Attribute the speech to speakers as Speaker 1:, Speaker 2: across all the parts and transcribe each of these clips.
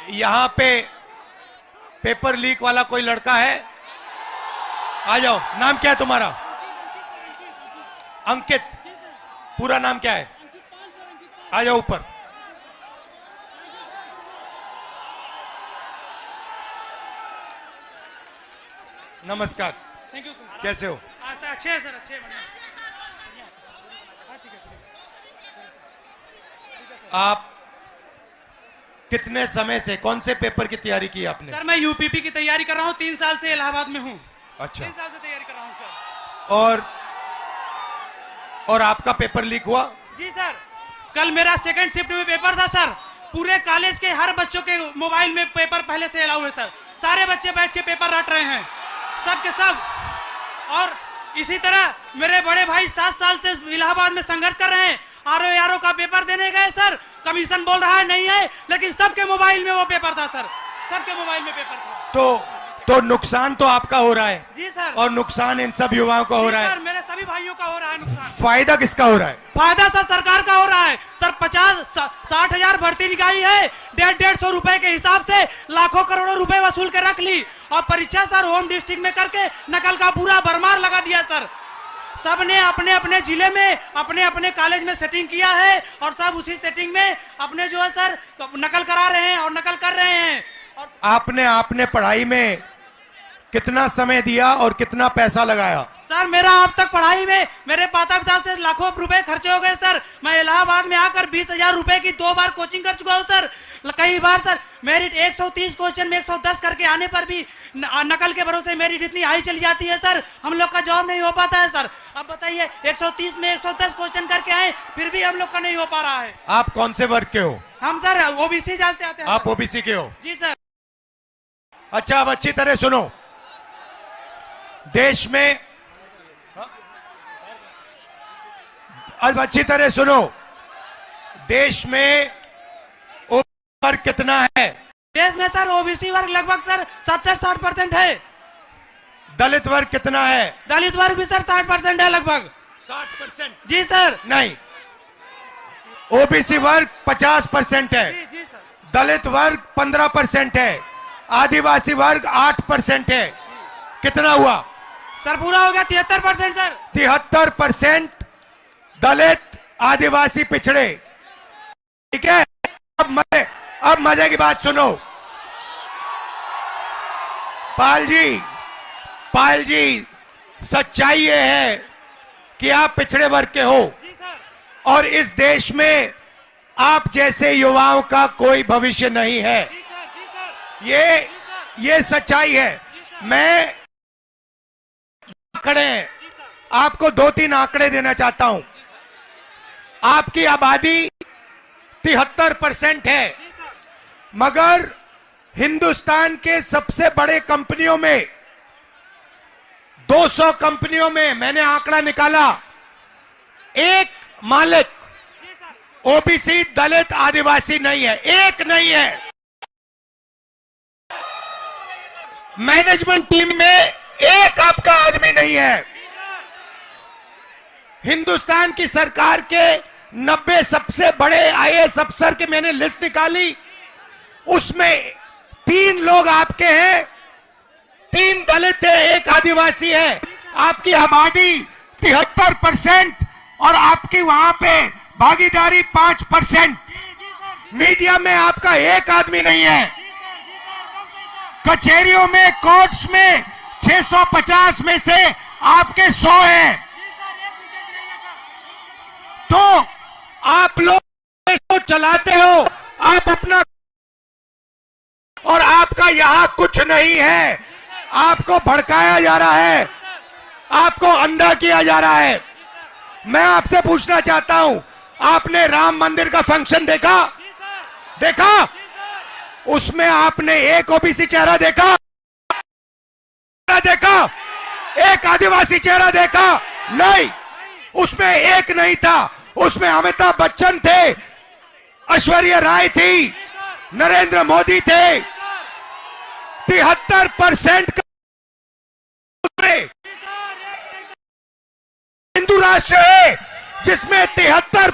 Speaker 1: यहाँ पे paper leak वाला कोई लड़का है? आ जाओ। नाम क्या है तुम्हारा? अंकित। पूरा नाम क्या है? आ जाओ ऊपर। नमस्कार।
Speaker 2: Thank you sir.
Speaker 1: कैसे हो?
Speaker 2: अच्छे हैं सर, अच्छे हैं।
Speaker 1: आप कितने समय से कौन से पेपर की तैयारी की आपने?
Speaker 2: सर मैं यूपीपी की तैयारी कर रहा हूँ, 3 साल से इलाहाबाद में हूँ।
Speaker 1: अच्छा।
Speaker 2: 3 साल से तैयारी कर रहा हूँ सर।
Speaker 1: और आपका पेपर लीक हुआ?
Speaker 2: जी सर, कल मेरा सेकंड शिफ्ट में पेपर था सर। पूरे कॉलेज के हर बच्चों के मोबाइल में पेपर पहले से अलाउ है सर। सारे बच्चे बैठ के पेपर रट रहे हैं, सब के सब। और इसी तरह मेरे बड़े भाई 7 साल से इलाहाबाद में संघर्ष कर रहे हैं। आरओ का पेपर देने गए सर, कमीशन बोल रहा है नहीं है, लेकिन सबके मोबाइल में वो पेपर था सर, सबके मोबाइल में पेपर था।
Speaker 1: तो नुकसान तो आपका हो रहा है।
Speaker 2: जी सर।
Speaker 1: और नुकसान इन सब युवाओं का हो रहा है।
Speaker 2: सर मेरे सभी भाइयों का हो रहा है नुकसान।
Speaker 1: फायदा किसका हो रहा है?
Speaker 2: फायदा सर सरकार का हो रहा है सर। 50-60 हजार भर्ती निकाली है, 150 रुपए के हिसाब से लाखों करोड़ों रुपए वसूल के रख ली। और परीक्षा सर होम डिस्ट्रिक्ट में करके नकल का पूरा भरमार लगा दिया सर। सबने अपने अपने जिले में अपने अपने कॉलेज में सेटिंग किया है और सब उसी सेटिंग में अपने जो है सर नकल करा रहे हैं और नकल कर रहे हैं। और
Speaker 1: आपने पढ़ाई में कितना समय दिया और कितना पैसा लगाया?
Speaker 2: सर मेरा अब तक पढ़ाई में मेरे माता पिता से लाखों रुपए खर्चे हो गए सर। मैं इलाहाबाद में आकर 20,000 रुपए की 2 बार कोचिंग कर चुका हूँ सर। कई बार सर मेरिट 130 क्वेश्चन में 110 करके आने पर भी नकल के भरोसे मेरिट इतनी हाई चली जाती है सर, हम लोग का जॉब नहीं हो पाता है सर। अब बताइए 130 में 110 क्वेश्चन करके आए, फिर भी हम लोग का नहीं हो पा रहा है।
Speaker 1: आप कौन से वर्ग के हो?
Speaker 2: हम सर ओबीसी जाल से आते हैं।
Speaker 1: आप ओबीसी के हो?
Speaker 2: जी सर।
Speaker 1: अच्छा, अब अच्छी तरह सुनो। देश में अब अच्छी तरह सुनो, देश में ओबीसी वर्ग कितना है?
Speaker 2: देश में सर ओबीसी वर्ग लगभग सर 70-60% है।
Speaker 1: दलित वर्ग कितना है?
Speaker 2: दलित वर्ग भी सर 60% है लगभग।
Speaker 1: 60%?
Speaker 2: जी सर।
Speaker 1: नहीं, ओबीसी वर्ग 50% है।
Speaker 2: जी सर।
Speaker 1: दलित वर्ग 15% है। आदिवासी वर्ग 8% है। कितना हुआ
Speaker 2: सर? पूरा हो गया 73% सर।
Speaker 1: 73% दलित आदिवासी पिछड़े। ठीक है, अब मजे की बात सुनो। पाल जी सच्चाई ये है कि आप पिछड़े वर्ग के हो।
Speaker 2: जी सर।
Speaker 1: और इस देश में आप जैसे युवाओं का कोई भविष्य नहीं है।
Speaker 2: जी सर, जी सर।
Speaker 1: ये सच्चाई है। मैं आंकड़े हैं, आपको 2-3 आंकड़े देना चाहता हूं। आपकी आबादी 73% है, मगर हिंदुस्तान के सबसे बड़े कंपनियों में 200 कंपनियों में मैंने आंकड़ा निकाला, एक मालिक ओबीसी दलित आदिवासी नहीं है, एक नहीं है। मैनेजमेंट टीम में एक आपका आदमी नहीं है। हिंदुस्तान की सरकार के 90 सबसे बड़े आईएएस अफसर के मैंने लिस्ट निकाली, उसमें 3 लोग आपके हैं, 3 दलित है, 1 आदिवासी है। आपकी आबादी 73% और आपकी वहां पे भागीदारी 5%। मीडिया में आपका एक आदमी नहीं है। कचहरियों में, कोर्ट्स में 650 में से आपके 100 हैं। तो आप लोग देश को चलाते हो, आप अपना, और आपका यहां कुछ नहीं है। आपको भड़काया जा रहा है, आपको अंधा किया जा रहा है। मैं आपसे पूछना चाहता हूं, आपने राम मंदिर का फंक्शन देखा? उसमें आपने एक ओबीसी चेहरा देखा? एक आदिवासी चेहरा देखा? नहीं, उसमें एक नहीं था। उसमें अमिताभ बच्चन थे, ऐश्वर्या राय थी, नरेंद्र मोदी थे। 73% हिंदू राष्ट्र है जिसमें 73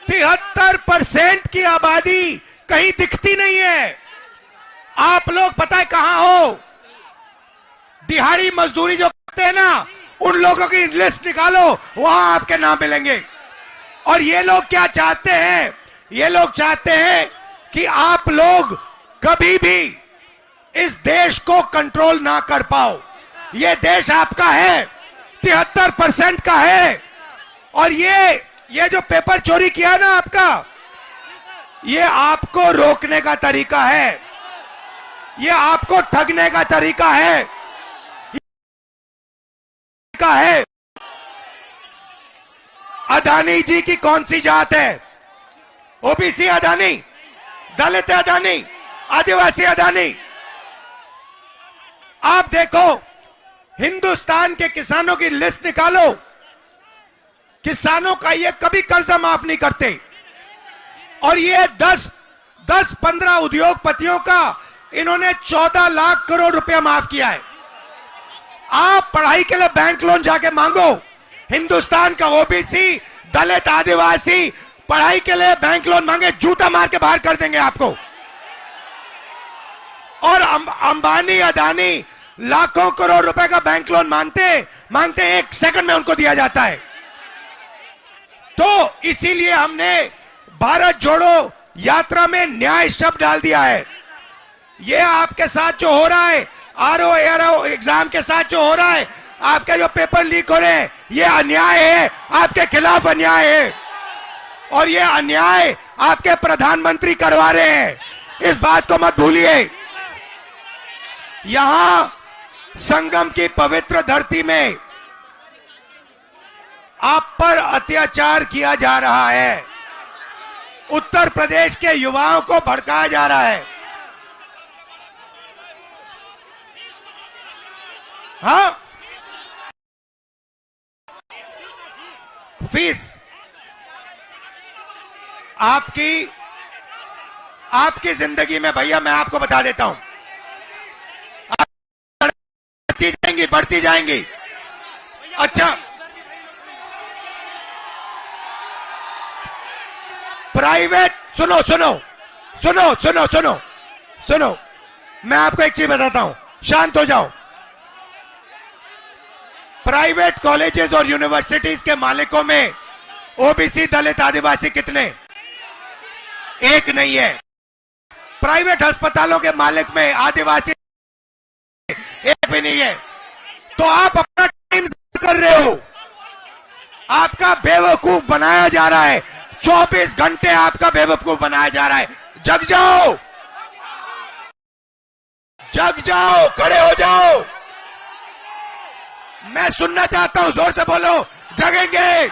Speaker 1: 73% की आबादी कहीं दिखती नहीं है। आप लोग पता है कहां हो? दिहाड़ी मजदूरी जो करते हैं ना, उन लोगों की लिस्ट निकालो, वहां आपके नाम मिलेंगे। और ये लोग क्या चाहते हैं? ये लोग चाहते हैं कि आप लोग कभी भी इस देश को कंट्रोल ना कर पाओ। ये देश आपका है, 73% का है। और ये जो पेपर चोरी किया ना आपका, ये आपको रोकने का तरीका है, ये आपको ठगने का तरीका है। अदानी जी की कौन सी जात है? ओबीसी अदानी, दलित अदानी, आदिवासी अदानी। आप देखो, हिंदुस्तान के किसानों की लिस्ट निकालो, किसानों का ये कभी कर्जा माफ नहीं करते। और ये 10-15 उद्योगपतियों का इन्होंने 14 लाख करोड़ रुपया माफ किया है। आप पढ़ाई के लिए बैंक लोन जाके मांगो, हिंदुस्तान का ओबीसी, दलित, आदिवासी पढ़ाई के लिए बैंक लोन मांगे, जूता मार के बाहर कर देंगे आपको। और अंबानी, अदानी लाखों करोड़ रुपए का बैंक लोन मांगते 1 सेकंड में उनको दिया जाता है। तो इसीलिए हमने भारत जोड़ो यात्रा में न्याय शब्द डाल दिया है। ये आपके साथ जो हो रहा है, आरओ एग्जाम के साथ जो हो रहा है, आपके जो पेपर लीक हो रहे हैं, ये अन्याय है, आपके खिलाफ अन्याय है। और ये अन्याय आपके प्रधानमंत्री करवा रहे हैं, इस बात को मत भूलिए। यहां संगम की पवित्र धरती में आप पर अत्याचार किया जा रहा है, उत्तर प्रदेश के युवाओं को भड़काया जा रहा है। हाँ, फीस आपकी जिंदगी में भैया मैं आपको बता देता हूं, बढ़ती जाएंगी। अच्छा, प्राइवेट सुनो, मैं आपको एक चीज बताता हूं, शांत हो जाओ। प्राइवेट कॉलेजेस और यूनिवर्सिटीज के मालिकों में ओबीसी, दलित, आदिवासी कितने? एक नहीं है। प्राइवेट अस्पतालों के मालिक में आदिवासी एक भी नहीं है। तो आप अपना टाइम कर रहे हो, आपका बेवकूफ बनाया जा रहा है। 24 घंटे आपका बेवकूफ बनाया जा रहा है। जग जाओ, खड़े हो जाओ। मैं सुनना चाहता हूं, जोर से बोलो, जगेंगे।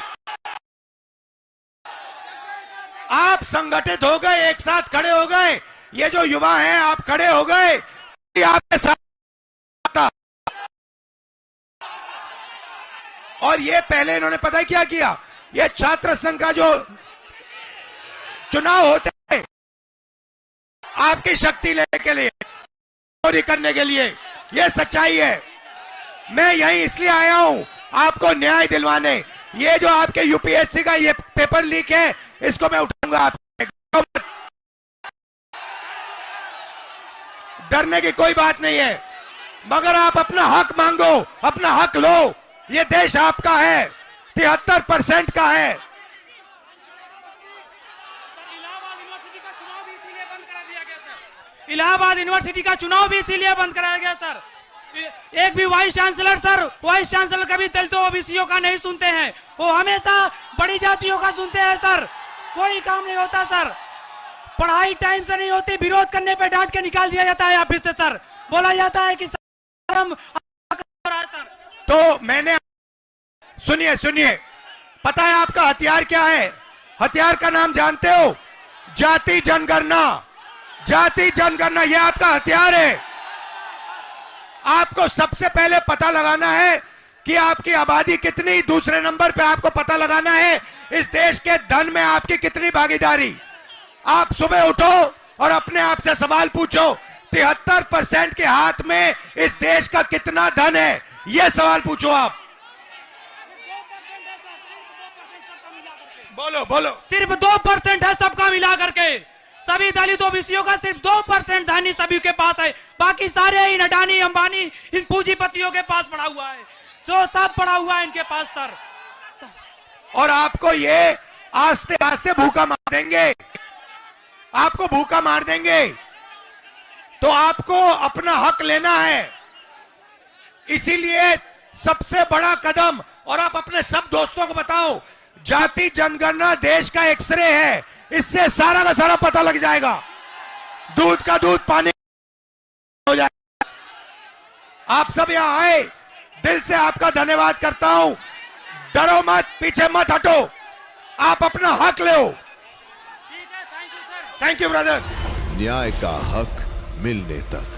Speaker 1: आप संगठित हो गए, एक साथ खड़े हो गए। ये जो युवा हैं, आप खड़े हो गए, आपके साथ। और ये पहले इन्होंने पता है क्या किया? ये छात्र संघ का जो चुनाव होते हैं, आपकी शक्ति लेने के लिए, चोरी करने के लिए, ये सच्चाई है। मैं यहीं इसलिए आया हूं आपको न्याय दिलवाने। ये जो आपके यूपीएससी का ये पेपर लीक है, इसको मैं उठाऊंगा। आप डरने की कोई बात नहीं है, मगर आप अपना हक मांगो, अपना हक लो। ये देश आपका है, 73% का है।
Speaker 2: इलाहाबाद यूनिवर्सिटी का चुनाव भी इसीलिए बंद कराया गया सर। एक भी वाइस चांसलर कभी दलितों ओबीसीओं का नहीं सुनते हैं, वो हमेशा बड़ी जातियों का सुनते हैं सर। कोई काम नहीं होता सर, पढ़ाई टाइम से नहीं होती, विरोध करने पे डांट के निकाल दिया जाता है ऑफिस से सर। बोला जाता है कि सर।
Speaker 1: तो मैंने सुनिए, पता है आपका हथियार क्या है? हथियार का नाम जानते हो? जाति जनगणना, ये आपका हथियार है। आपको सबसे पहले पता लगाना है कि आपकी आबादी कितनी, दूसरे नंबर पे आपको पता लगाना है इस देश के धन में आपकी कितनी भागीदारी। आप सुबह उठो और अपने आप से सवाल पूछो, 73% के हाथ में इस देश का कितना धन है? यह सवाल पूछो आप। बोलो बोलो।
Speaker 2: सिर्फ 2% है सबका मिला करके, सभी दलित ओबीसीओं का सिर्फ 2% धनी सभी के पास है, बाकी सारे इन अडानी अंबानी इन पूंजीपतियों के पास पड़ा हुआ है, जो सब पड़ा हुआ है इनके पास सर।
Speaker 1: और आपको ये आस्ते आस्ते भूखा मार देंगे, आपको भूखा मार देंगे। तो आपको अपना हक लेना है, इसीलिए सबसे बड़ा कदम, और आप अपने सब दोस्तों को बताओ, जाति जनगणना देश का एक्सरे है, इससे सारा का सारा पता लग जाएगा, दूध का दूध पानी हो जाएगा। आप सब यहां आए, दिल से आपका धन्यवाद करता हूं। डरो मत, पीछे मत हटो, आप अपना हक लो।
Speaker 2: ठीक है, thank you sir.
Speaker 1: Thank you brother.
Speaker 3: न्याय का हक मिलने तक।